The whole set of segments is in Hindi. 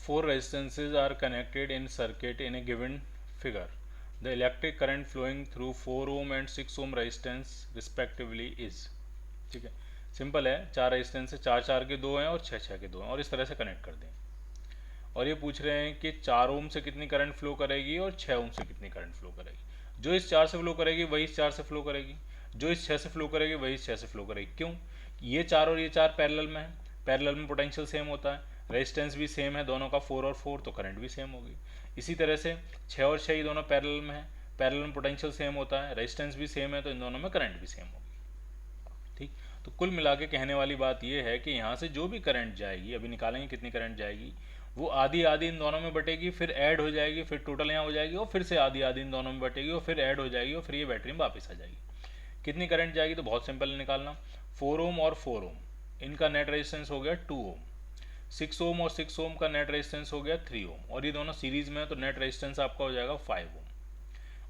Four resistances are connected in circuit in a given figure. The electric current flowing through 4 ohm and 6 ohm resistance respectively is। ठीक है, सिंपल है, चार रेजिस्टेंस है, चार चार के दो हैं और छः छः के दो हैं, और इस तरह से कनेक्ट कर दें। और ये पूछ रहे हैं कि 4 ओम से कितनी करंट फ्लो करेगी और 6 ओम से कितनी करंट फ्लो करेगी। जो इस 4 से फ्लो करेगी वही इस 4 से फ्लो करेगी, जो इस 6 से फ्लो करेगी वही इस 6 से फ्लो करेगी। क्यों? ये 4 और ये 4 पैरेलल में है, पैरेलल में पोटेंशियल सेम होता है, रेजिस्टेंस भी सेम है दोनों का 4 और 4, तो करंट भी सेम होगी। इसी तरह से 6 और 6 ये दोनों पैरेलल में है, पैरेलल में पोटेंशियल सेम होता है, रेजिस्टेंस भी सेम है, तो इन दोनों में करंट भी सेम होगी। ठीक, तो कुल मिला के कहने वाली बात यह है कि यहाँ से जो भी करंट जाएगी, अभी निकालेंगे कितनी करंट जाएगी, वो आधी आधी इन दोनों में बटेगी, फिर ऐड हो जाएगी, फिर टोटल यहाँ हो जाएगी, और फिर से आधी आधी इन दोनों में बटेगी, और फिर ऐड हो जाएगी, और फिर ये बैटरी में वापस आ जाएगी। कितनी करंट जाएगी तो बहुत सिंपल निकालना, 4 ओम और 4 ओम इनका नेट रेजिस्टेंस हो गया 2 ओम, 6 ओम और 6 ओम का नेट रेजिस्टेंस हो गया 3 ओम, और ये दोनों सीरीज में है तो नेट रेजिस्टेंस आपका हो जाएगा 5 ओम।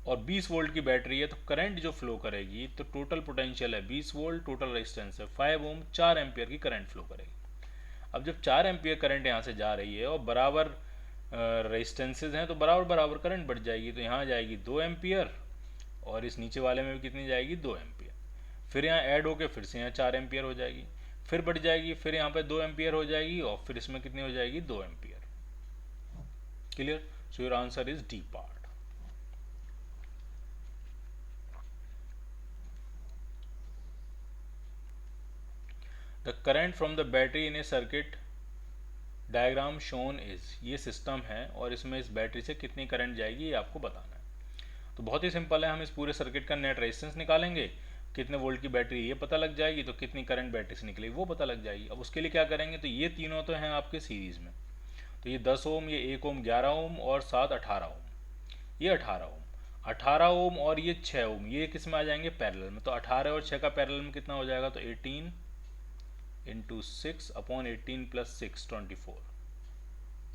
और 20 वोल्ट की बैटरी है तो करंट जो फ्लो करेगी, तो टोटल पोटेंशियल है 20 वोल्ट, टोटल रेजिस्टेंस है 5 ओम, 4 एम्पियर की करंट फ्लो करेगी। अब जब 4 एम्पियर करंट यहाँ से जा रही है और बराबर रेजिस्टेंसेज हैं तो बराबर बराबर करंट बढ़ जाएगी, तो यहाँ जाएगी 2 एम्पियर, और इस नीचे वाले में भी कितनी जाएगी 2 एम्पियर, फिर यहाँ ऐड होके फिर से यहाँ 4 एम्पियर हो जाएगी, फिर बढ़ जाएगी, फिर यहाँ पे 2 एम्पियर हो जाएगी, और फिर इसमें कितनी हो जाएगी 2 ampere. Clear? So your answer is D part. The current from the battery in A circuit diagram shown is, ये सिस्टम है और इसमें इस बैटरी से कितनी करंट जाएगी ये आपको बताना है। तो बहुत ही सिंपल है, हम इस पूरे सर्किट का नेट रेजिस्टेंस निकालेंगे, कितने वोल्ट की बैटरी ये पता लग जाएगी, तो कितनी करंट बैटरी से निकलेगी वो पता लग जाएगी। अब उसके लिए क्या करेंगे, तो ये तीनों तो हैं आपके सीरीज में, तो ये 10 ओम, ये 1 ओम 11 ओम, और 7 18 ओम, ये 18 ओम, 18 ओम और ये 6 ओम, ये किस में आ जाएंगे पैरेलल में, तो 18 और 6 का पैरेलल में कितना हो जाएगा, तो 18 इंटू 6 अपॉन 18 प्लस 6 24,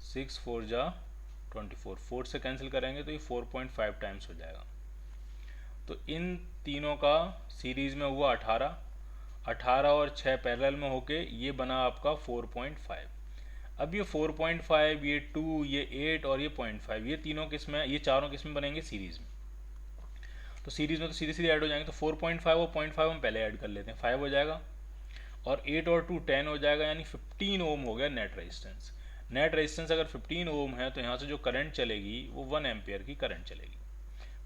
6 4 जा 24, 4 से कैंसिल करेंगे तो ये 4.5 टाइम्स हो जाएगा। तो इन तीनों का सीरीज में हुआ 18, 18 और 6 पैरेलल में होके ये बना आपका 4.5। अब ये 4.5, ये 2, ये 8 और ये 0.5, ये तीनों किस में, ये चारों किस में बनेंगे सीरीज में, तो सीरीज में तो सीधे सीधे ऐड हो जाएंगे, तो 4.5 और 0.5 हम पहले ऐड कर लेते हैं, 5 हो जाएगा, और 8 और 2 10 हो जाएगा, यानी 15 ओम हो गया नेट रेजिस्टेंस। नेट रेजिस्टेंस अगर 15 ओम है तो यहाँ से जो करंट चलेगी वो 1 एम्पियर की करंट चलेगी,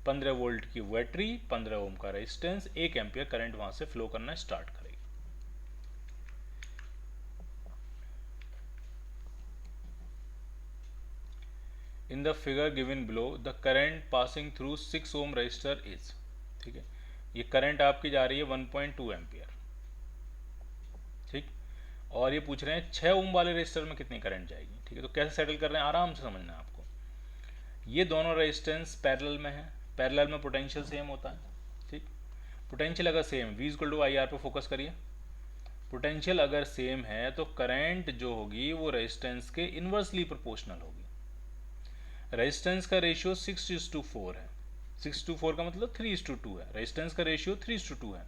15 वोल्ट की बैटरी, 15 ओम का रेजिस्टेंस, 1 एम्पियर करंट वहाँ से फ्लो करना स्टार्ट करेगी। In the figure given below the current passing through 6 ohm resistor is, ठीक है, ये करंट आपकी जा रही है 1.2 एम्पियर, ठीक, और ये पूछ रहे हैं 6 ओम वाले रजिस्टर में कितनी करंट जाएगी। ठीक है, तो कैसे सेटल कर रहे हैं आराम से समझना है आपको। ये दोनों रेजिस्टेंस पैरेलल में है, पैरेलल में पोटेंशियल सेम होता है, ठीक, पोटेंशियल अगर same, V equal to I R पे फोकस करिए, पोटेंशियल अगर सेम है तो करंट जो होगी वो रेजिस्टेंस के इन्वर्सली प्रोपोर्शनल होगी। रेजिस्टेंस का रेशियो 6:4 है, 6:4 का मतलब 3:2 है, रेजिस्टेंस का रेशियो 3:2 है,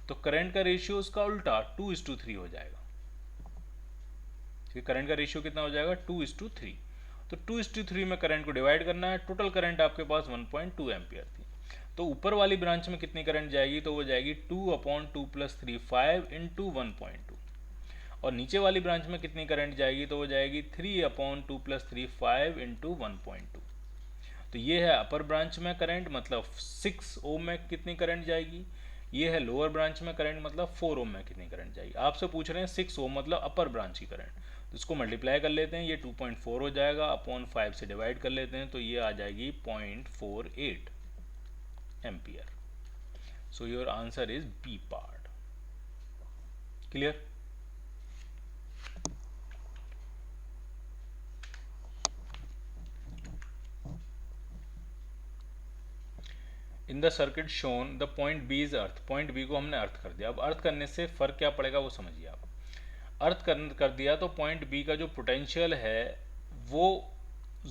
तो करंट का रेशियो उसका उल्टा 2:3 हो जाएगा। करंट का रेशियो कितना हो जाएगा 2:3, तो 2:3 में करंट को डिवाइड करना है, टोटल करंट आपके पास 1.2 एम्पियर थी, तो ऊपर वाली ब्रांच में कितनी करंट जाएगी, तो वो जाएगी 2/2 + 3 5 इंटू 1.2, और नीचे वाली ब्रांच में कितनी करंट जाएगी, तो वो जाएगी 3/2 + 3 5 इंटू 1.2। तो ये है अपर ब्रांच में करंट, मतलब 6 ओम में कितनी करंट जाएगी, ये है लोअर ब्रांच में करंट, मतलब 4 ओम में कितनी करंट जाएगी। आपसे पूछ रहे हैं 6 ओम मतलब अपर ब्रांच की करंट, तो इसको मल्टीप्लाई कर लेते हैं, ये 2.4 हो जाएगा, अपॉन 5 से डिवाइड कर लेते हैं, तो ये आ जाएगी 0.48 ampere. So your answer is B part. Clear? In the circuit shown the point B is earth, point B को हमने अर्थ कर दिया। अब अर्थ करने से फर्क क्या पड़ेगा वो समझिए आप। अर्थ कर दिया तो पॉइंट बी का जो पोटेंशियल है वो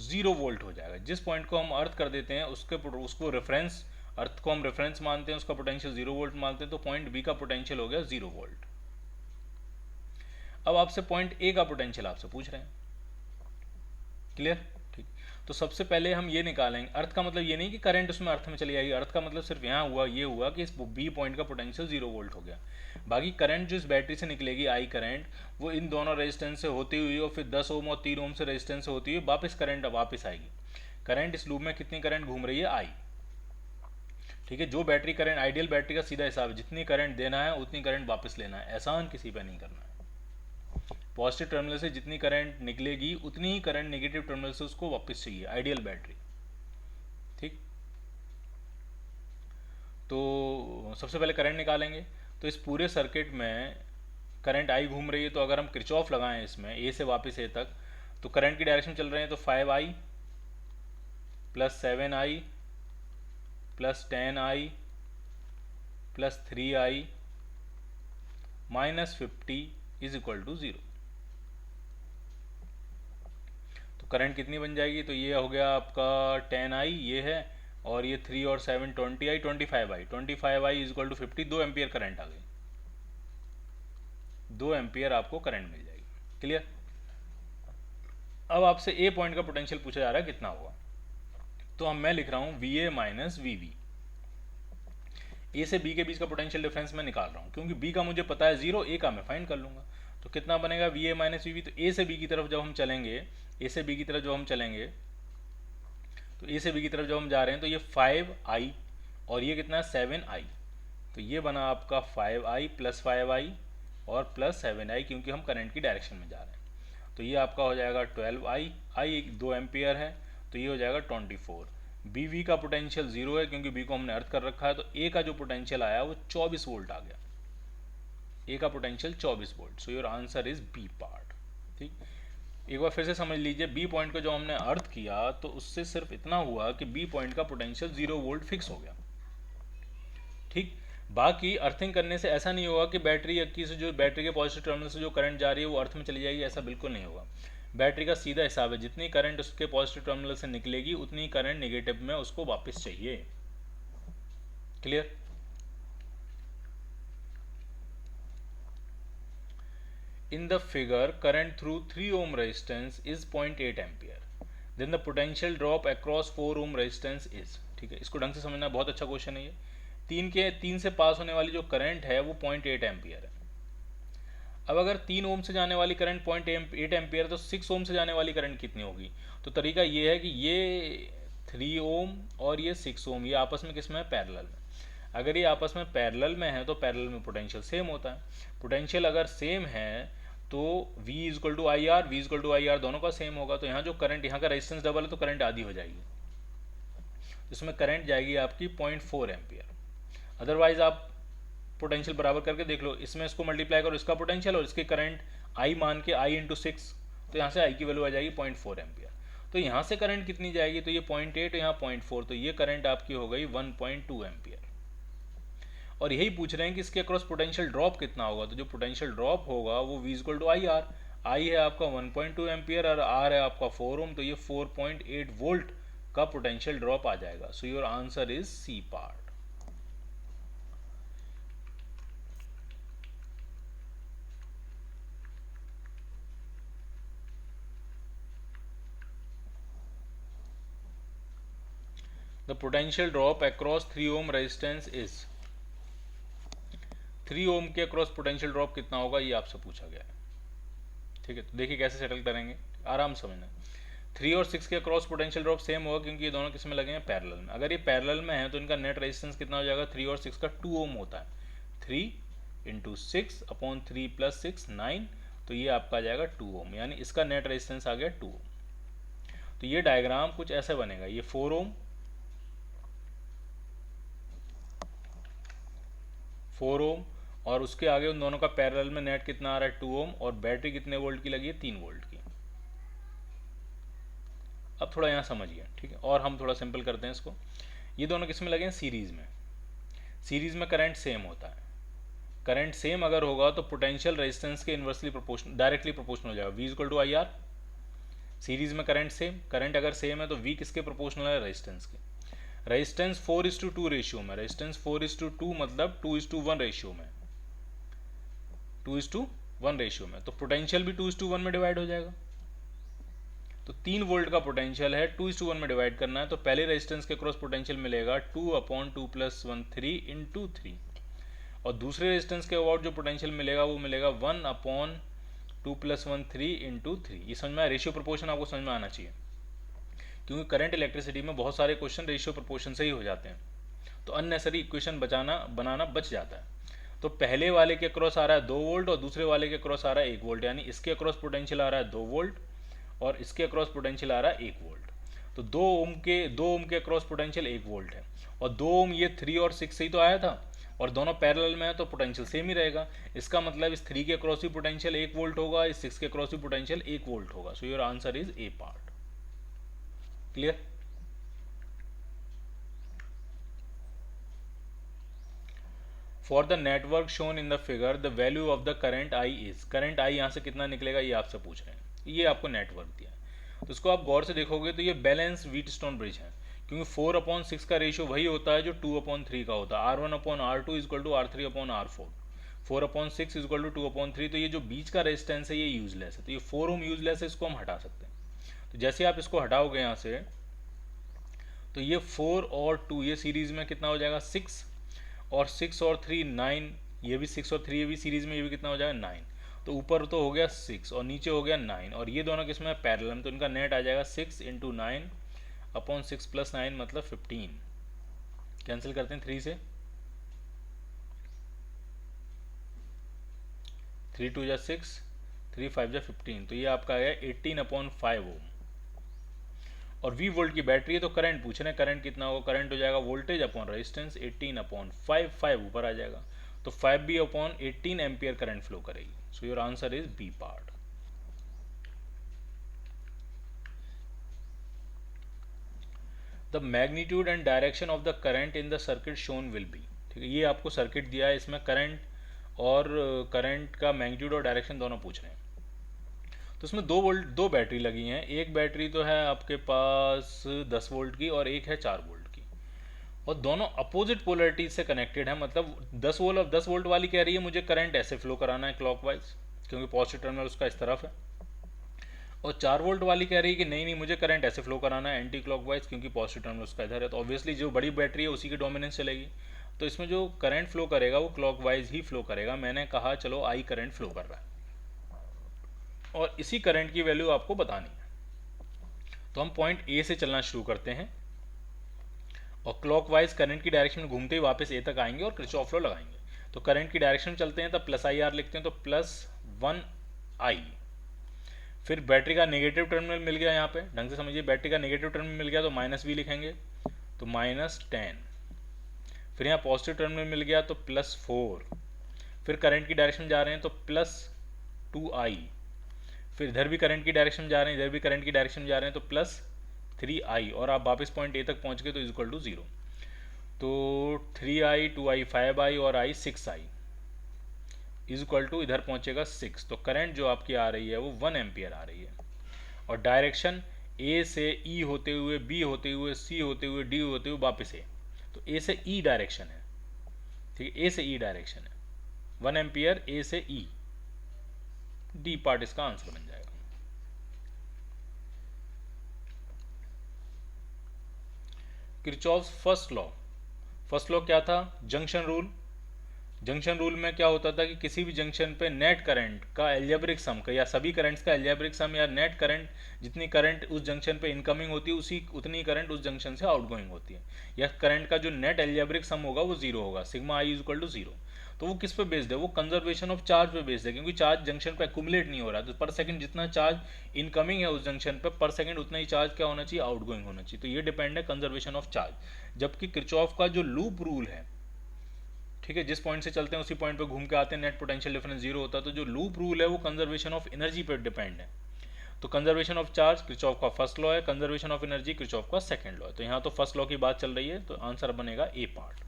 0 वोल्ट हो जाएगा। जिस पॉइंट को हम अर्थ कर देते हैं उसको रेफरेंस, अर्थ को हम रेफरेंस मानते हैं, उसका पोटेंशियल 0 वोल्ट मानते हैं, तो पॉइंट बी का पोटेंशियल हो गया 0 वोल्ट। अब आपसे पॉइंट ए का पोटेंशियल आपसे पूछ रहे हैं, क्लियर? ठीक। तो सबसे पहले हम ये निकालेंगे, अर्थ का मतलब ये नहीं कि करंट उसमें अर्थ में चली जाएगी, अर्थ का मतलब सिर्फ यहाँ हुआ ये हुआ कि इस बी पॉइंट का पोटेंशियल 0 वोल्ट हो गया। बाकी करंट जो इस बैटरी से निकलेगी आई करंट, वो इन दोनों रेजिस्टेंस से होती हुई और फिर 10 ओम और 3 ओम से रेजिस्टेंस से होती हुई वापस करंट वापस आएगी। करंट इस लूप में कितनी करंट घूम रही है? आई। ठीक है, जो बैटरी करंट, आइडियल बैटरी का सीधा हिसाब है, जितनी करंट देना है उतनी करंट वापस लेना है, एहसान किसी पे नहीं करना है। पॉजिटिव टर्मिनल से जितनी करंट निकलेगी उतनी ही करंट नेगेटिव टर्मिनल से उसको वापस चाहिए, आइडियल बैटरी। ठीक, तो सबसे पहले करंट निकालेंगे। तो इस पूरे सर्किट में करंट आई घूम रही है, तो अगर हम किरचॉफ लगाएं इसमें ए से वापस ए तक, तो करंट की डायरेक्शन चल रहे हैं, तो 5i plus 7i plus 10i plus 3i minus 50 is equal to 0। तो करंट कितनी बन जाएगी? तो ये हो गया आपका 10i, ये है, और ये 3 और 7 20i, 25i is equal to 50, 2 ampere current आ गई, 2 एम्पियर आपको करंट मिल जाएगी। क्लियर? अब आपसे ए पॉइंट का पोटेंशियल पूछा जा रहा है कितना होगा, तो मैं लिख रहा हूँ VA माइनस VB। ए से बी के बीच का पोटेंशियल डिफरेंस मैं निकाल रहा हूँ, क्योंकि बी का मुझे पता है 0, ए का मैं फाइंड कर लूँगा। तो कितना बनेगा? VA minus VB। तो ए से बी की तरफ जब हम चलेंगे, ए से बी की तरफ जब हम चलेंगे, तो ए से बी की तरफ जब हम जा रहे हैं, तो ये 5i और ये कितना है? 7i। तो ये बना आपका 5i प्लस 5i और प्लस 7i, क्योंकि हम करंट की डायरेक्शन में जा रहे हैं। तो ये आपका हो जाएगा 12i, आई 2 एम्पियर है, तो ये हो जाएगा 24। BV का पोटेंशियल 0 है, क्योंकि B को हमने अर्थ कर रखा है। तो A का जो पोटेंशियल आया वो 24 वोल्ट आ गया, A का potential 24 volt. So your answer is B part. ठीक, एक बार फिर से समझ लीजिए, बी पॉइंट को जो हमने अर्थ किया तो उससे सिर्फ इतना हुआ कि बी पॉइंट का पोटेंशियल 0 वोल्ट फिक्स हो गया। ठीक, बाकी अर्थिंग करने से ऐसा नहीं होगा कि बैटरी की से जो बैटरी के पॉजिटिव टर्मिनल से जो करंट जा रही है वो अर्थ में चली जाएगी, ऐसा बिल्कुल नहीं होगा। बैटरी का सीधा हिसाब है, जितनी करंट उसके पॉजिटिव टर्मिनल से निकलेगी उतनी करंट नेगेटिव में उसको वापस चाहिए। Clear? In the figure, current through 3 ohm resistance is 0.8 ampere. Then the potential drop across 4 ohm resistance is। ठीक है, इसको ढंग से समझना, बहुत अच्छा क्वेश्चन है ये। 3 से पास होने वाली जो करंट है वो 0.8 एम्पियर है। अब अगर 3 ओम से जाने वाली करंट 0.8 एम्पियर है, तो 6 ओम से जाने वाली करंट कितनी होगी? तो तरीका ये है कि ये 3 ओम और ये 6 ओम ये आपस में किस में है? पैरेलल में। अगर ये आपस में पैरेलल में है तो पैरेलल में पोटेंशियल सेम होता है। पोटेंशियल अगर सेम है तो V is equal to I R, V is equal to I R दोनों का सेम होगा। तो यहाँ जो करंट, यहाँ का रेजिस्टेंस डबल है तो करंट आधी हो जाएगी, इसमें करंट जाएगी आपकी 0.4 एम्पियर। अदरवाइज आप पोटेंशियल बराबर करके देख लो, इसमें इसको मल्टीप्लाई करो, इसका पोटेंशियल और इसके करंट I मान के, I इंटू 6, तो यहाँ से I की वैल्यू आ जाएगी 0.4 एम्पियर। तो यहाँ से करंट कितनी जाएगी? तो ये 0.8, यहाँ 0.4, तो ये करंट आपकी हो गई 1.2 एम्पियर। और यही पूछ रहे हैं कि इसके अक्रॉस पोटेंशियल ड्रॉप कितना होगा। तो जो पोटेंशियल ड्रॉप होगा वो V equal to I R, I है आपका 1.2 एम्पियर और आर है आपका 4 ओम, तो ये 4.8 वोल्ट का पोटेंशियल ड्रॉप आ जाएगा। So your answer is C part. The potential drop across 3 ohm resistance is. 3 ohm के अक्रॉस पोटेंशियल ड्रॉप कितना होगा ये आपसे पूछा गया है। ठीक है, तो देखिए कैसे सेटल करेंगे, आराम से समझना। 3 और 6 के अक्रॉस पोटेंशियल ड्रॉप सेम होगा, क्योंकि ये दोनों किस में लगे हैं? पैरेलल में। अगर ये पैरेलल में है तो इनका नेट रेजिस्टेंस कितना हो जाएगा? 3 और 6 का 2 ओम होता है। 3 इंटू 6 अपॉन 3 प्लस 6 9, तो ये आपका आ जाएगा 2 ओम, यानी इसका नेट रेजिस्टेंस आ गया 2 ओम। तो ये डायग्राम कुछ ऐसे बनेगा, ये 4 ओम, 4 ओम, और उसके आगे उन दोनों का पैरेलल में नेट कितना आ रहा है? 2 ओम, और बैटरी कितने वोल्ट की लगी है? 3 वोल्ट की। अब थोड़ा यहाँ समझिए, ठीक है, और हम थोड़ा सिंपल करते हैं इसको। ये दोनों किस में लगे हैं? सीरीज में। सीरीज में करंट सेम होता है। करंट सेम अगर होगा तो पोटेंशियल रेजिस्टेंस के इन्वर्सली प्रोपोर्शनल, डायरेक्टली प्रोपोर्शनल हो जाएगा। V equal to I R, series में करंट सेम, करंट अगर सेम है तो V किसके प्रोपोर्शनल है? रेजिस्टेंस के। रेजिस्टेंस 4:2 रेशियो में, रेजिस्टेंस 4:2 मतलब 2:1 रेशियो में, 2:1 रेशियो में, तो पोटेंशियल भी 2:1 में डिवाइड हो जाएगा। तो 3 वोल्ट का पोटेंशियल है, 2:1 में डिवाइड करना है, तो पहले रेजिस्टेंस के क्रॉस पोटेंशियल मिलेगा 2/2+1 3 और दूसरे रेजिस्टेंस के अबाउट जो पोटेंशियल मिलेगा वो मिलेगा 1/2+1 3 ये समझ में आया। रेशियो प्रोपोर्शन आपको समझ में आना चाहिए, क्योंकि करंट इलेक्ट्रिसिटी में बहुत सारे क्वेश्चन रेशियो प्रोपोर्शन से ही हो जाते हैं, तो अननेसेसरी इक्वेशन बनाना बच जाता है। तो पहले वाले के क्रॉस आ रहा है 2 वोल्ट और दूसरे वाले के क्रॉस आ रहा है 1 वोल्ट, यानी इसके क्रॉस पोटेंशियल आ रहा है 2 वोल्ट और इसके क्रॉस पोटेंशियल आ रहा है 1 वोल्ट। तो 2 ओम के क्रॉस पोटेंशियल 1 वोल्ट है और 2 ओम ये 3 और 6 से ही तो आया था और दोनों पैरेलल में है तो पोटेंशियल सेम ही रहेगा। इसका मतलब इस 3 के क्रॉस भी पोटेंशियल 1 वोल्ट होगा, इस 6 के क्रॉस भी पोटेंशियल 1 वोल्ट होगा। सो your answer is a part. Clear? For the network shown in the figure the value of the current I is, current I यहाँ से कितना निकलेगा ये आपसे पूछ रहे हैं, ये आपको नेटवर्क दिया है। तो इसको आप गौर से देखोगे तो ये बैलेंस व्हीटस्टोन ब्रिज है, क्योंकि 4/6 का रेशियो वही होता है जो 2/3 का होता है। R1/R2 = R3/R4, 4/6 = 2/3। तो ये जो बीच का रेजिस्टेंस है ये यूजलेस है, तो ये 4 ओम यूजलेस है, इसको हम हटा सकते हैं। तो जैसे आप इसको हटाओगे यहाँ से तो ये 4 और 2 ये सीरीज में कितना हो जाएगा 6 और 6 और 3 9, ये भी 6 और 3 ये भी सीरीज में, ये भी कितना हो जाएगा 9। तो ऊपर तो हो गया 6 और नीचे हो गया 9 और ये दोनों किसमें पैरेलल में, तो इनका नेट आ जाएगा 6 × 9/6 + 9 मतलब 15। कैंसिल करते हैं 3 से, 3 2 = 6, 3 5 = 15, तो ये आपका आ गया 18/5 ओम। और V वोल्ट की बैटरी है तो करंट पूछ रहे हैं, करंट कितना होगा, करंट हो जाएगा वोल्टेज अपॉन रेजिस्टेंस 18/5, 5 ऊपर आ जाएगा तो 5B/18 एम्पियर करंट फ्लो करेगी। So your answer is B part. The magnitude and direction of the current in the circuit shown will be, ठीक है, ये आपको सर्किट दिया है, इसमें करंट और करंट का मैग्नीट्यूड और डायरेक्शन दोनों पूछ रहे हैं। तो इसमें 2 बैटरी लगी हैं, एक बैटरी तो है आपके पास 10 वोल्ट की और एक है 4 वोल्ट की, और दोनों अपोजिट पोलरिटी से कनेक्टेड है। मतलब 10 वोल्ट वाली कह रही है मुझे करंट ऐसे फ्लो कराना है क्लॉकवाइज, क्योंकि पॉजिटिव टर्मिनल उसका इस तरफ है, और 4 वोल्ट वाली कह रही है कि नहीं मुझे करंट ऐसे फ्लो कराना है एंटी क्लॉकवाइज, क्योंकि पॉजिटिव टर्मिनल उसका इधर है। तो ऑब्वियसली जो बड़ी बैटरी है उसी की डोमिनेंस चलेगी, तो इसमें जो करंट फ्लो करेगा वो क्लॉकवाइज ही फ्लो करेगा। मैंने कहा चलो आई करंट फ्लो कर रहा है और इसी करंट की वैल्यू आपको बतानी है। तो हम पॉइंट ए से चलना शुरू करते हैं और क्लॉकवाइज करंट की डायरेक्शन में घूमते ही वापस ए तक आएंगे और किरचॉफ लॉ लगाएंगे। तो करंट की डायरेक्शन में चलते हैं तब +IR लिखते हैं, तो +1I। फिर बैटरी का नेगेटिव टर्मिनल मिल गया, यहाँ पे ढंग से समझिए, बैटरी का नेगेटिव टर्मिनल मिल गया तो -V लिखेंगे, तो -10। फिर यहाँ पॉजिटिव टर्मिनल मिल गया तो +4। फिर करंट की डायरेक्शन में जा रहे हैं तो +2I। फिर इधर भी करंट की डायरेक्शन में जा रहे हैं, इधर भी करंट की डायरेक्शन में जा रहे हैं तो +3I, और आप वापस पॉइंट ए तक पहुंच गए तो =0। तो 3I 2I 5I और I 6I इधर पहुंचेगा 6। तो करंट जो आपकी आ रही है वो 1 एम्पियर आ रही है, और डायरेक्शन ए से ई होते हुए, बी होते हुए, सी होते हुए, डी होते हुए वापस ए, तो ए से ई डायरेक्शन है, ठीक है, ए से ई डायरेक्शन है, 1 एम्पियर ए से ई, डी पार्ट इसका आंसर बन जाएगा। किरचॉफ्स फर्स्ट लॉ क्या था, जंक्शन रूल। जंक्शन रूल में क्या होता था कि किसी भी जंक्शन पे नेट करंट का एल्जेब्रिक सम का, या सभी करंट्स का एल्जेब्रिक सम, या नेट करंट, जितनी करंट उस जंक्शन पे इनकमिंग होती है उतनी करंट उस जंक्शन से आउटगोइंग होती है, या करंट का जो नेट एल्जेब्रिक सम होगा वो 0 होगा, सिग्मा I = 0। तो वो किस पे बेस्ड है, वो कंजर्वेशन ऑफ चार्ज पे बेस्ड है, क्योंकि चार्ज जंक्शन पे एक्यूमुलेट नहीं हो रहा, तो पर सेकंड जितना चार्ज इनकमिंग है उस जंक्शन पे, पर सेकंड उतना ही चार्ज क्या होना चाहिए, आउटगोइंग होना चाहिए। तो ये डिपेंड है कंजर्वेशन ऑफ चार्ज। जबकि किरचॉफ का जो लूप रूल है, ठीक है, जिस पॉइंट से चलते हैं उसी पॉइंट पे घूम के आते हैं, नेट पोटेंशियल डिफरेंस 0 होता है। तो जो लूप रूल है वो कंजर्वेशन ऑफ एनर्जी पे डिपेंड है। तो कंजर्वेशन ऑफ चार्ज किरचॉफ का फर्स्ट लॉ है, कंजर्वेशन ऑफ एनर्जी किरचॉफ का सेकंड लॉ है। तो यहाँ तो फर्स्ट लॉ की बात चल रही है, तो आंसर बनेगा ए पार्ट।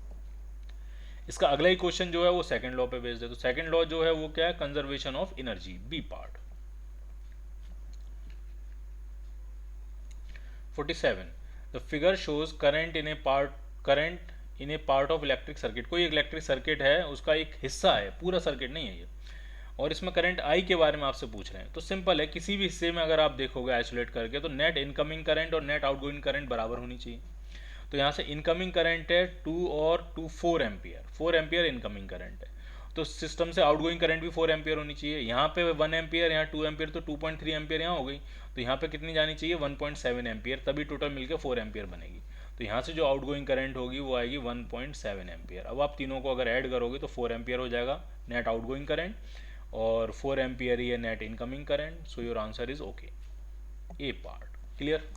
इसका अगला ही क्वेश्चन जो है वो सेकंड लॉ पे बेस्ड है, तो सेकंड लॉ जो है वो क्या है, conservation of energy, B part. 47 the figure shows current in a part of electric circuit. कोई इलेक्ट्रिक सर्किट है, उसका एक हिस्सा है, पूरा सर्किट नहीं है ये, और इसमें करंट आई के बारे में आपसे पूछ रहे हैं। तो सिंपल है, किसी भी हिस्से में अगर आप देखोगे आइसोलेट करके, तो नेट इनकमिंग करंट और नेट आउटगोइंग करंट बराबर होनी चाहिए। तो यहाँ से इनकमिंग करंट है 2 और 2 4 एम्पियर, 4 एम्पियर इनकमिंग करंट है। तो सिस्टम से आउटगोइंग करंट भी 4 एम्पियर होनी चाहिए। यहाँ पे 1 एम्पियर, यहाँ 2 एम्पियर, तो 2.3 एम्पियर यहाँ हो गई। तो यहाँ पे कितनी जानी चाहिए? 1.7 एम्पियर, तभी टोटल मिलकर 4 एम्पियर बनेगी। तो यहाँ से जो आउटगोइंग करंट होगी वो आएगी 1.7 एम्पियर। अब आप तीनों को अगर ऐड करोगे तो 4 एम्पियर हो जाएगा नेट आउटगोइंग करंट, और 4 एम्पियर ही है net incoming current. So your answer is okay, A part clear.